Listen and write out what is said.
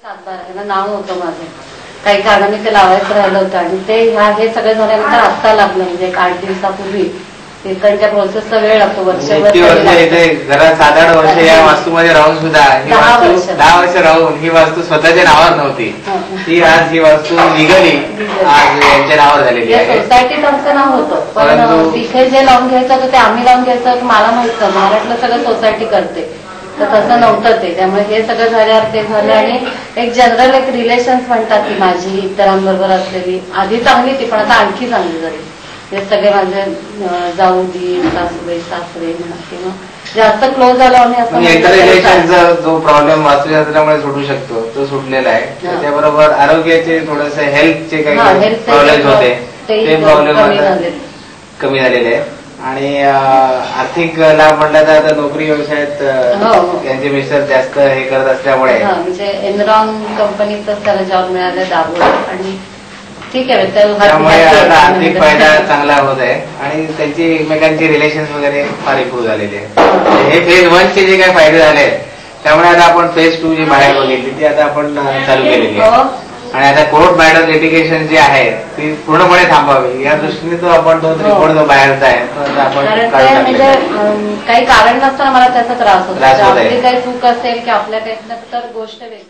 सातबारा नाव होतं माझं, काही कारणाने ते लावायचं राहिलं होतं आणि ते हे सगळं झाल्यानंतर आत्ता लागलं, म्हणजे एक 8 दिवसापूर्वी. इकडच्या प्रोसेसचा वेळ लागतो, वर्षभर. घरात 7-8 वर्ष या वास्तूमध्ये राहून सुद्धा 10 वर्ष राहून ही वास्तू स्वतःच्या नावावर नव्हती, ती आज ही वास्तू लिगली आज यांच्या नावावर झालेली आहे. सोसायटीत आमचं नाव होतं, पण तिथे जे लावून घ्यायचं होतं ते आम्ही लावून घ्यायचं होतं मला माहित. महाराष्ट्र सगळं सोसायटी करते, तर तसं नव्हतं ते. त्यामुळे हे सगळं झाल्यावर ते झालं. आणि एक जनरल एक रिलेशन्स म्हणतात की माझी इतरांबरोबर असलेली आधी चांगली ती, पण आता आणखी चांगली झाली. हे सगळे माझे जाऊ दीर सासूबाई सासरे म्हणा किंवा जास्त क्लोज झाला आणि असं जो प्रॉब्लेम वास्तुशास्त्रामुळे सुटू शकतो तो सुटलेला आहे. त्याच्याबरोबर आरोग्याचे थोडस हेल्थचे काही प्रॉब्लेम होते ते प्रॉब्लेम कमी झालेले आहे. आणि आर्थिक लाभ म्हटलं तर आता नोकरी व्यवसायात यांचे मिस्टर जास्त हे करत असल्यामुळे म्हणजे एनरॉन कंपनीतच त्याला जॉब मिळाला दाबोळा, आणि ठीक आहे त्यामुळे आता आर्थिक फायदा चांगला होत आहे आणि त्यांची एकमेकांची रिलेशन्स वगैरे फार इम्प्रूव्ह झालेले आहे. हे फेज 1चे जे काही फायदे झाले त्यामुळे आता आपण फेज 2 जी बाहेर बघितली ती आता आपण चालू केलेली आहे. आणि आता कोर्ट मॅटर लिटिगेशन जी आहे ती पूर्णपणे थांबावी या दृष्टीने तो आपण तो रिपोर्ट जो बाहेरचा आहे तो आपण म्हणजे काही कारण नसताना मला त्याचा त्रास होतो. आपली काही चूक असेल की आपल्या काही तर गोष्ट वेगळी.